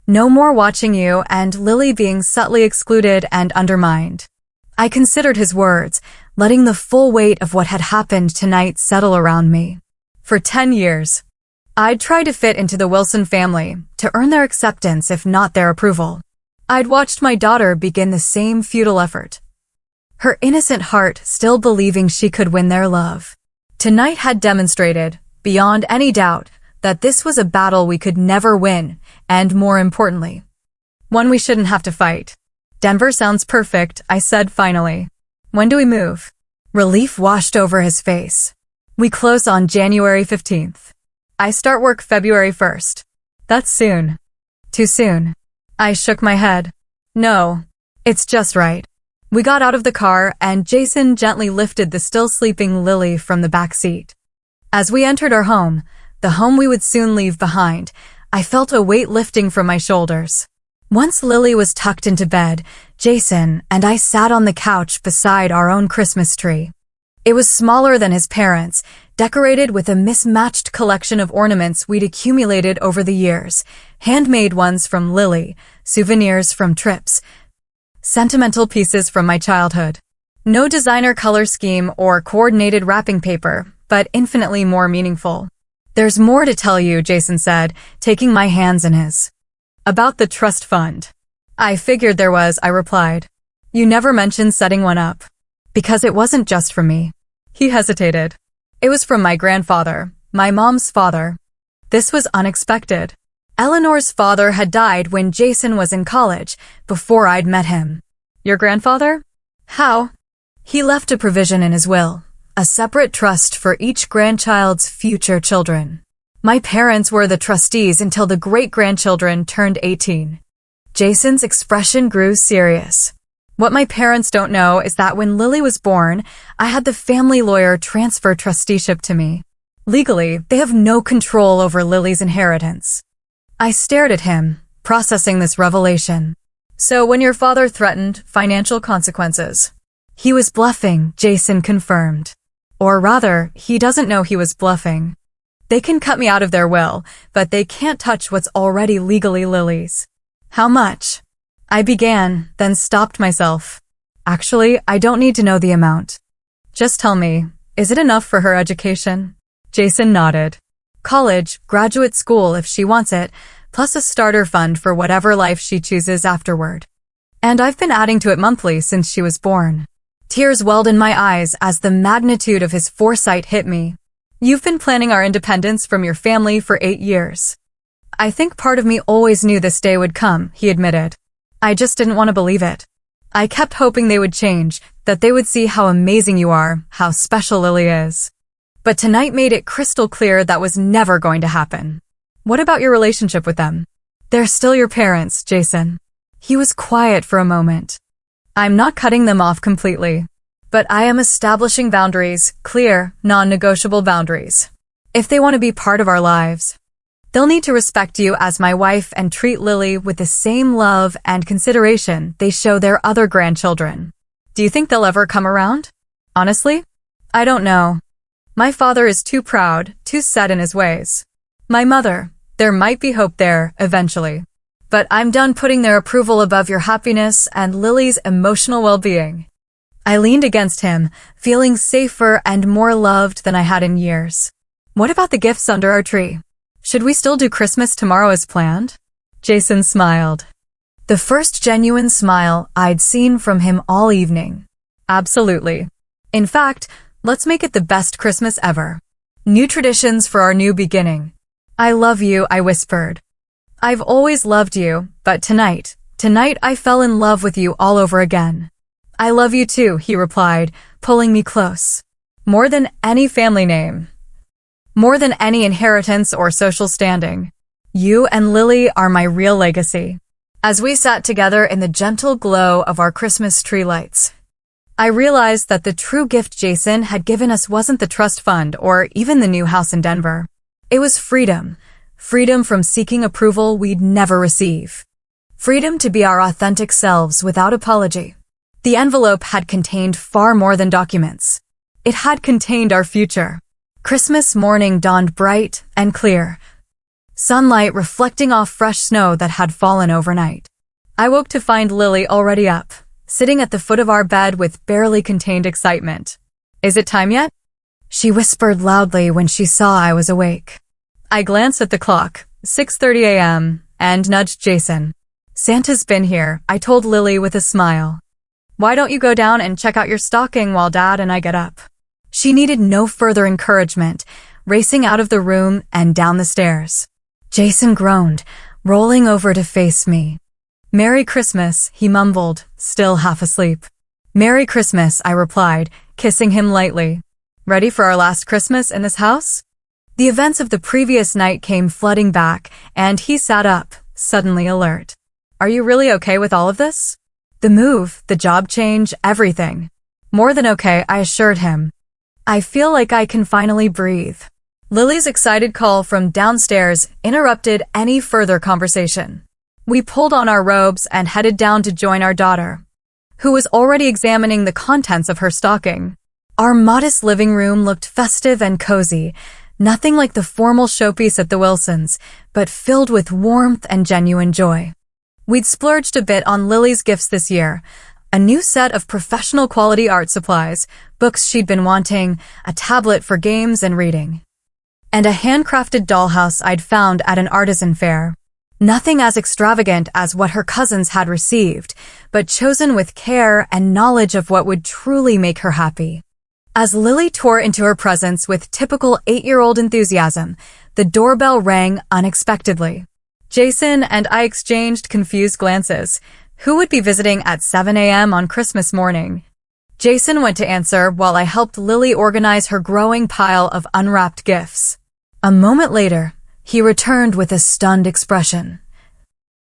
No more watching you and Lily being subtly excluded and undermined." I considered his words, letting the full weight of what had happened tonight settle around me. For 10 years, I'd tried to fit into the Wilson family, to earn their acceptance if not their approval. I'd watched my daughter begin the same futile effort. Her innocent heart still believing she could win their love. Tonight had demonstrated, beyond any doubt, that this was a battle we could never win, and more importantly, one we shouldn't have to fight. "Denver sounds perfect," I said finally. "When do we move?" Relief washed over his face. "We close on January 15th. I start work February 1st. That's soon." "Too soon." I shook my head. "No, it's just right." We got out of the car and Jason gently lifted the still sleeping Lily from the back seat. As we entered our home, the home we would soon leave behind, I felt a weight lifting from my shoulders. Once Lily was tucked into bed, Jason and I sat on the couch beside our own Christmas tree. It was smaller than his parents', decorated with a mismatched collection of ornaments we'd accumulated over the years, handmade ones from Lily, souvenirs from trips, sentimental pieces from my childhood. No designer color scheme or coordinated wrapping paper, but infinitely more meaningful. "There's more to tell you," Jason said, taking my hands in his. "About the trust fund." "I figured there was," I replied. "You never mentioned setting one up." "Because it wasn't just for me." He hesitated. "It was from my grandfather, my mom's father." This was unexpected. Eleanor's father had died when Jason was in college, before I'd met him. "Your grandfather? How?" "He left a provision in his will, a separate trust for each grandchild's future children. My parents were the trustees until the great-grandchildren turned 18. Jason's expression grew serious. "What my parents don't know is that when Lily was born, I had the family lawyer transfer trusteeship to me. Legally, they have no control over Lily's inheritance." I stared at him, processing this revelation. "So when your father threatened financial consequences?" "He was bluffing," Jason confirmed. "Or rather, he doesn't know he was bluffing. They can cut me out of their will, but they can't touch what's already legally Lily's." "How much?" I began, then stopped myself. "Actually, I don't need to know the amount. Just tell me, is it enough for her education?" Jason nodded. "College, graduate school if she wants it, plus a starter fund for whatever life she chooses afterward. And I've been adding to it monthly since she was born." Tears welled in my eyes as the magnitude of his foresight hit me. "You've been planning our independence from your family for 8 years. "I think part of me always knew this day would come," he admitted. "I just didn't want to believe it. I kept hoping they would change, that they would see how amazing you are, how special Lily is. But tonight made it crystal clear that was never going to happen." "What about your relationship with them?" "They're still your parents, Jason." He was quiet for a moment. "I'm not cutting them off completely. But I am establishing boundaries, clear, non-negotiable boundaries. If they want to be part of our lives, they'll need to respect you as my wife and treat Lily with the same love and consideration they show their other grandchildren." "Do you think they'll ever come around?" "Honestly, I don't know. My father is too proud, too set in his ways. My mother, there might be hope there, eventually. But I'm done putting their approval above your happiness and Lily's emotional well-being." I leaned against him, feeling safer and more loved than I had in years. "What about the gifts under our tree? Should we still do Christmas tomorrow as planned?" Jason smiled. The first genuine smile I'd seen from him all evening. "Absolutely. In fact, let's make it the best Christmas ever. New traditions for our new beginning." "I love you," I whispered. "I've always loved you, but tonight I fell in love with you all over again." "I love you too," he replied, pulling me close. "More than any family name. More than any inheritance or social standing. You and Lily are my real legacy." As we sat together in the gentle glow of our Christmas tree lights, I realized that the true gift Jason had given us wasn't the trust fund or even the new house in Denver. It was freedom. Freedom from seeking approval we'd never receive. Freedom to be our authentic selves without apology. The envelope had contained far more than documents. It had contained our future. Christmas morning dawned bright and clear, sunlight reflecting off fresh snow that had fallen overnight. I woke to find Lily already up, sitting at the foot of our bed with barely contained excitement. "Is it time yet?" she whispered loudly when she saw I was awake. I glanced at the clock, 6:30 a.m., and nudged Jason. "Santa's been here," I told Lily with a smile. "Why don't you go down and check out your stocking while Dad and I get up?" She needed no further encouragement, racing out of the room and down the stairs. Jason groaned, rolling over to face me. "Merry Christmas," he mumbled, still half asleep. "Merry Christmas," I replied, kissing him lightly. "Ready for our last Christmas in this house?" The events of the previous night came flooding back, and he sat up, suddenly alert. "Are you really okay with all of this?" "The move, the job change, everything." "More than okay," I assured him. "I feel like I can finally breathe." Lily's excited call from downstairs interrupted any further conversation. We pulled on our robes and headed down to join our daughter, who was already examining the contents of her stocking. Our modest living room looked festive and cozy, nothing like the formal showpiece at the Wilsons, but filled with warmth and genuine joy. We'd splurged a bit on Lily's gifts this year, a new set of professional quality art supplies, books she'd been wanting, a tablet for games and reading, and a handcrafted dollhouse I'd found at an artisan fair. Nothing as extravagant as what her cousins had received, but chosen with care and knowledge of what would truly make her happy. As Lily tore into her presents with typical 8-year-old enthusiasm, the doorbell rang unexpectedly. Jason and I exchanged confused glances. Who would be visiting at 7 a.m. on Christmas morning? Jason went to answer while I helped Lily organize her growing pile of unwrapped gifts. A moment later, he returned with a stunned expression,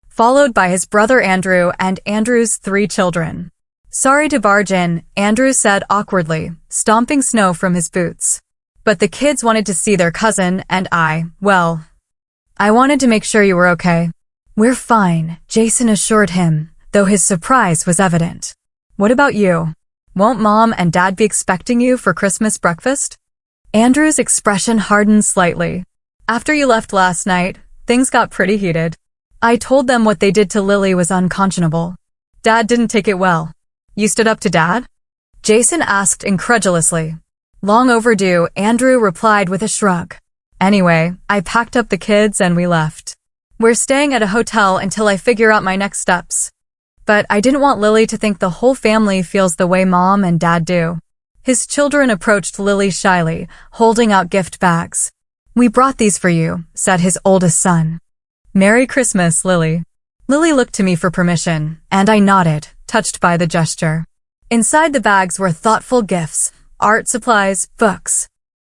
followed by his brother Andrew and Andrew's 3 children. "Sorry to barge in," Andrew said awkwardly, stomping snow from his boots. But the kids wanted to see their cousin, and I wanted to make sure you were okay. "We're fine," Jason assured him, though his surprise was evident. "What about you? Won't Mom and Dad be expecting you for Christmas breakfast?" Andrew's expression hardened slightly. "After you left last night, things got pretty heated. I told them what they did to Lily was unconscionable. Dad didn't take it well." "You stood up to Dad?" Jason asked incredulously. "Long overdue," Andrew replied with a shrug. "Anyway, I packed up the kids and we left. We're staying at a hotel until I figure out my next steps. But I didn't want Lily to think the whole family feels the way Mom and Dad do." His children approached Lily shyly, holding out gift bags. "We brought these for you," said his oldest son. "Merry Christmas, Lily." Lily looked to me for permission, and I nodded, touched by the gesture. Inside the bags were thoughtful gifts, art supplies, books,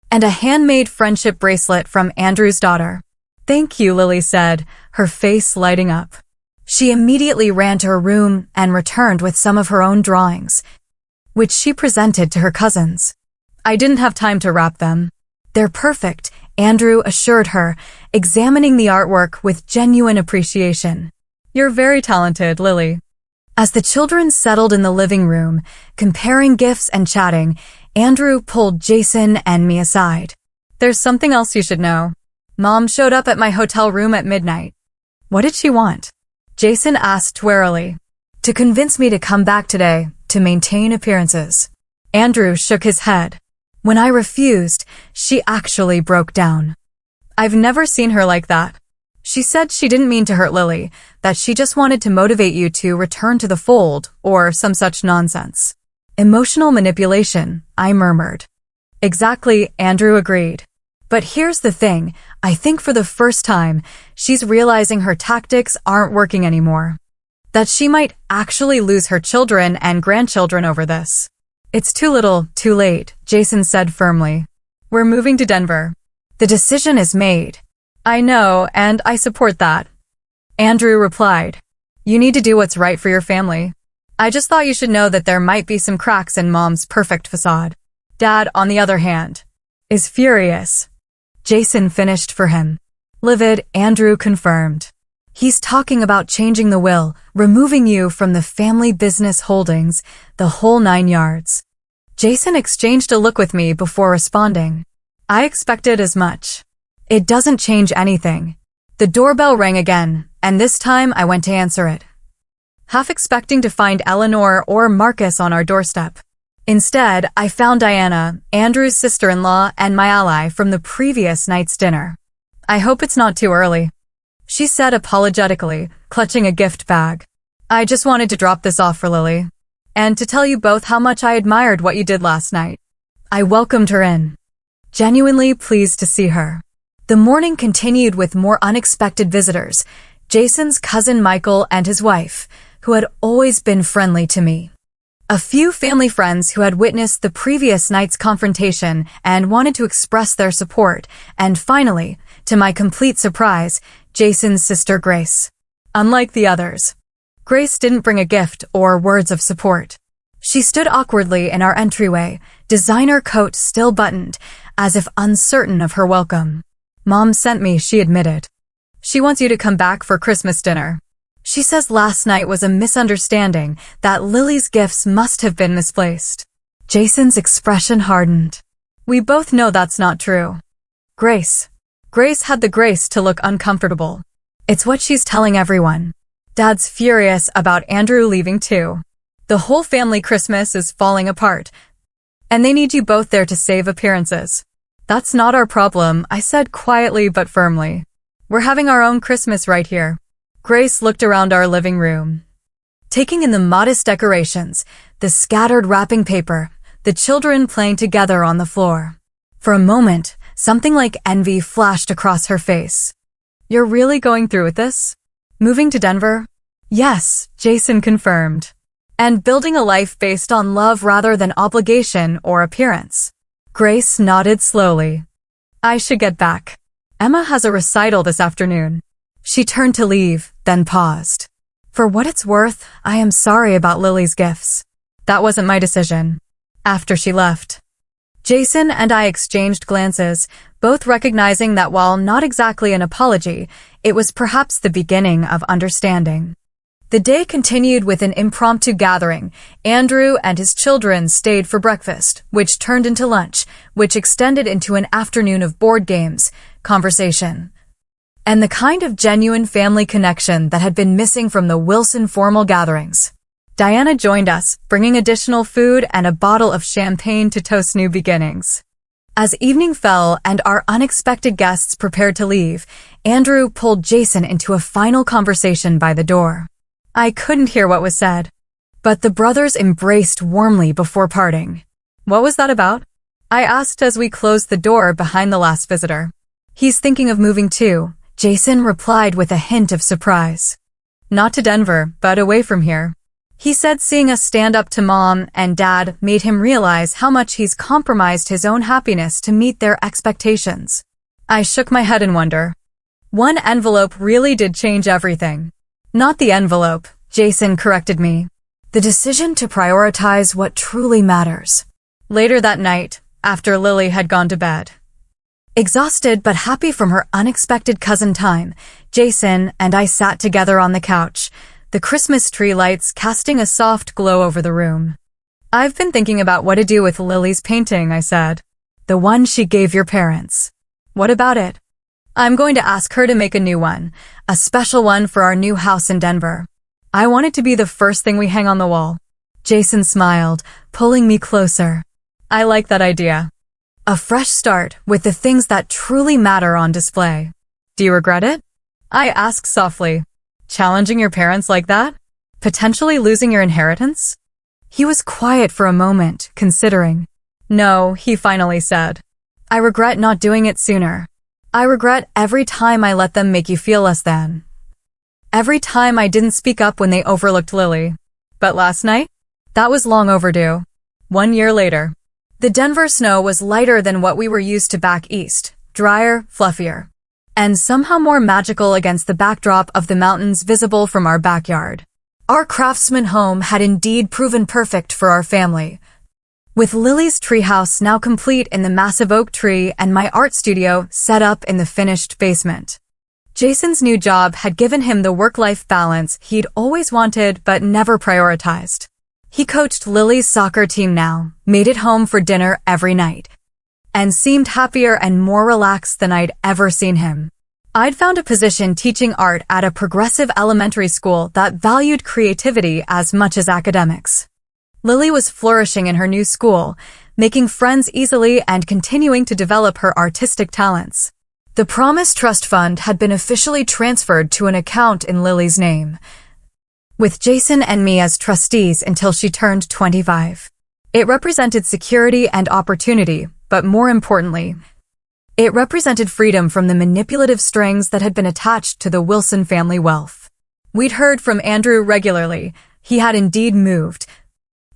and a handmade friendship bracelet from Andrew's daughter. "Thank you," Lily said, her face lighting up. She immediately ran to her room and returned with some of her own drawings, which she presented to her cousins. "I didn't have time to wrap them." "They're perfect," Andrew assured her, examining the artwork with genuine appreciation. "You're very talented, Lily." As the children settled in the living room, comparing gifts and chatting, Andrew pulled Jason and me aside. "There's something else you should know. Mom showed up at my hotel room at midnight." "What did she want?" Jason asked warily. "To convince me to come back today, to maintain appearances." Andrew shook his head. When I refused, she actually broke down. "I've never seen her like that. She said she didn't mean to hurt Lily, that she just wanted to motivate you to return to the fold, or some such nonsense." "Emotional manipulation," I murmured. "Exactly," Andrew agreed. "But here's the thing, I think for the first time, she's realizing her tactics aren't working anymore. That she might actually lose her children and grandchildren over this." "It's too little, too late," Jason said firmly. "We're moving to Denver. The decision is made." "I know, and I support that," Andrew replied. "You need to do what's right for your family. I just thought you should know that there might be some cracks in Mom's perfect facade." Dad, on the other hand, is furious. Jason finished for him. Livid, Andrew confirmed. "He's talking about changing the will, removing you from the family business holdings, the whole 9 yards. Jason exchanged a look with me before responding. "I expected as much. It doesn't change anything." The doorbell rang again, and this time I went to answer it, half expecting to find Eleanor or Marcus on our doorstep. Instead, I found Diana, Andrew's sister-in-law and my ally from the previous night's dinner. "I hope it's not too early," she said apologetically, clutching a gift bag. "I just wanted to drop this off for Lily, and to tell you both how much I admired what you did last night." I welcomed her in, genuinely pleased to see her. The morning continued with more unexpected visitors, Jason's cousin Michael and his wife, who had always been friendly to me. A few family friends who had witnessed the previous night's confrontation and wanted to express their support, and finally, to my complete surprise, Jason's sister Grace. Unlike the others, Grace didn't bring a gift or words of support. She stood awkwardly in our entryway, designer coat still buttoned, as if uncertain of her welcome. "Mom sent me," she admitted. "She wants you to come back for Christmas dinner. She says last night was a misunderstanding, that Lily's gifts must have been misplaced." Jason's expression hardened. We both know that's not true. Grace. Grace had the grace to look uncomfortable. It's what she's telling everyone. Dad's furious about Andrew leaving too. The whole family Christmas is falling apart, and they need you both there to save appearances. That's not our problem, I said quietly but firmly. We're having our own Christmas right here. Grace looked around our living room, taking in the modest decorations, the scattered wrapping paper, the children playing together on the floor. For a moment, something like envy flashed across her face. You're really going through with this? Moving to Denver? Yes, Jason confirmed. And building a life based on love rather than obligation or appearance. Grace nodded slowly. I should get back. Emma has a recital this afternoon. She turned to leave, then paused. For what it's worth, I am sorry about Lily's gifts. That wasn't my decision. After she left, Jason and I exchanged glances, both recognizing that while not exactly an apology, it was perhaps the beginning of understanding. The day continued with an impromptu gathering. Andrew and his children stayed for breakfast, which turned into lunch, which extended into an afternoon of board games, conversation, and the kind of genuine family connection that had been missing from the Wilson formal gatherings. Diana joined us, bringing additional food and a bottle of champagne to toast new beginnings. As evening fell and our unexpected guests prepared to leave, Andrew pulled Jason into a final conversation by the door. I couldn't hear what was said, but the brothers embraced warmly before parting. What was that about? I asked as we closed the door behind the last visitor. He's thinking of moving too, Jason replied with a hint of surprise. Not to Denver, but away from here. He said seeing us stand up to Mom and Dad made him realize how much he's compromised his own happiness to meet their expectations. I shook my head in wonder. One envelope really did change everything. Not the envelope, Jason corrected me. The decision to prioritize what truly matters. Later that night, after Lily had gone to bed, exhausted but happy from her unexpected cousin time, Jason and I sat together on the couch, the Christmas tree lights casting a soft glow over the room. I've been thinking about what to do with Lily's painting, I said. The one she gave your parents. What about it? I'm going to ask her to make a new one, a special one for our new house in Denver. I want it to be the first thing we hang on the wall. Jason smiled, pulling me closer. I like that idea. A fresh start with the things that truly matter on display. Do you regret it? I asked softly. Challenging your parents like that? Potentially losing your inheritance? He was quiet for a moment, considering. No, he finally said. I regret not doing it sooner. I regret every time I let them make you feel less than. Every time I didn't speak up when they overlooked Lily. But last night? That was long overdue. 1 year later. The Denver snow was lighter than what we were used to back east, drier, fluffier, and somehow more magical against the backdrop of the mountains visible from our backyard. Our craftsman home had indeed proven perfect for our family. With Lily's treehouse now complete in the massive oak tree and my art studio set up in the finished basement. Jason's new job had given him the work-life balance he'd always wanted but never prioritized. He coached Lily's soccer team now, made it home for dinner every night, and seemed happier and more relaxed than I'd ever seen him. I'd found a position teaching art at a progressive elementary school that valued creativity as much as academics. Lily was flourishing in her new school, making friends easily and continuing to develop her artistic talents. The Promise Trust Fund had been officially transferred to an account in Lily's name, with Jason and me as trustees until she turned 25. It represented security and opportunity, but more importantly, it represented freedom from the manipulative strings that had been attached to the Wilson family wealth. We'd heard from Andrew regularly. He had indeed moved,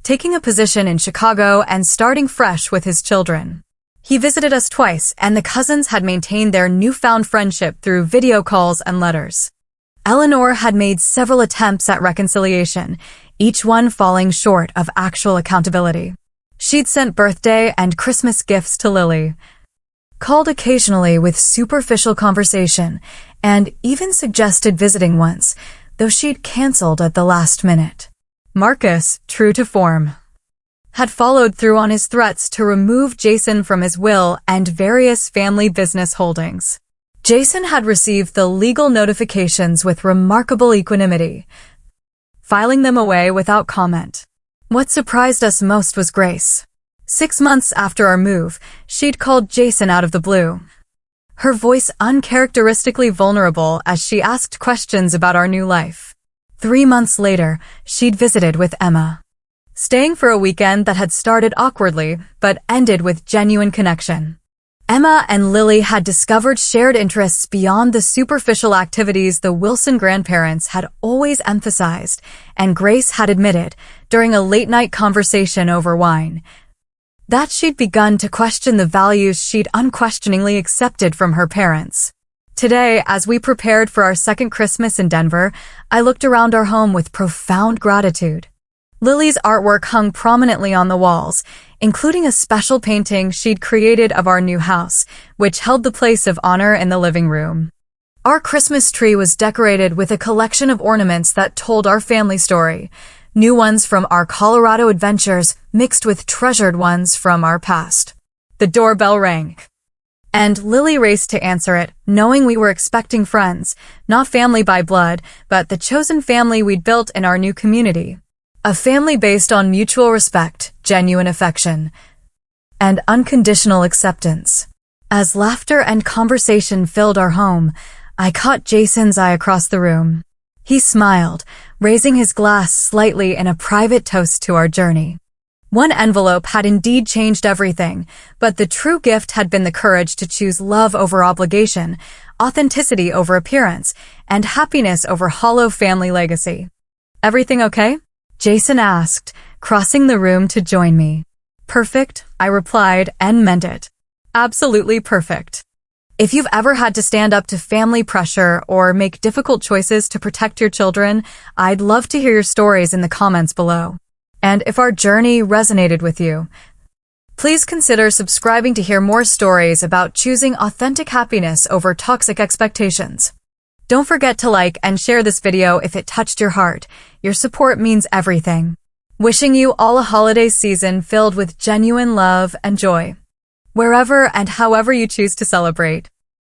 taking a position in Chicago and starting fresh with his children. He visited us twice, and the cousins had maintained their newfound friendship through video calls and letters. Eleanor had made several attempts at reconciliation, each one falling short of actual accountability. She'd sent birthday and Christmas gifts to Lily, called occasionally with superficial conversation, and even suggested visiting once, though she'd canceled at the last minute. Marcus, true to form, had followed through on his threats to remove Jason from his will and various family business holdings. Jason had received the legal notifications with remarkable equanimity, filing them away without comment. What surprised us most was Grace. 6 months after our move, she'd called Jason out of the blue, her voice uncharacteristically vulnerable as she asked questions about our new life. 3 months later, she'd visited with Emma, staying for a weekend that had started awkwardly but ended with genuine connection. Emma and Lily had discovered shared interests beyond the superficial activities the Wilson grandparents had always emphasized, and Grace had admitted, during a late-night conversation over wine, that she'd begun to question the values she'd unquestioningly accepted from her parents. Today, as we prepared for our second Christmas in Denver, I looked around our home with profound gratitude. Lily's artwork hung prominently on the walls, including a special painting she'd created of our new house, which held the place of honor in the living room. Our Christmas tree was decorated with a collection of ornaments that told our family story, new ones from our Colorado adventures mixed with treasured ones from our past. The doorbell rang, and Lily raced to answer it, knowing we were expecting friends, not family by blood, but the chosen family we'd built in our new community. A family based on mutual respect, genuine affection, and unconditional acceptance. As laughter and conversation filled our home, I caught Jason's eye across the room. He smiled, raising his glass slightly in a private toast to our journey. One envelope had indeed changed everything, but the true gift had been the courage to choose love over obligation, authenticity over appearance, and happiness over hollow family legacy. "Everything okay?" Jason asked, crossing the room to join me. "Perfect," I replied, and meant it. Absolutely perfect. If you've ever had to stand up to family pressure or make difficult choices to protect your children, I'd love to hear your stories in the comments below. And if our journey resonated with you, please consider subscribing to hear more stories about choosing authentic happiness over toxic expectations. Don't forget to like and share this video if it touched your heart. Your support means everything. Wishing you all a holiday season filled with genuine love and joy, wherever and however you choose to celebrate.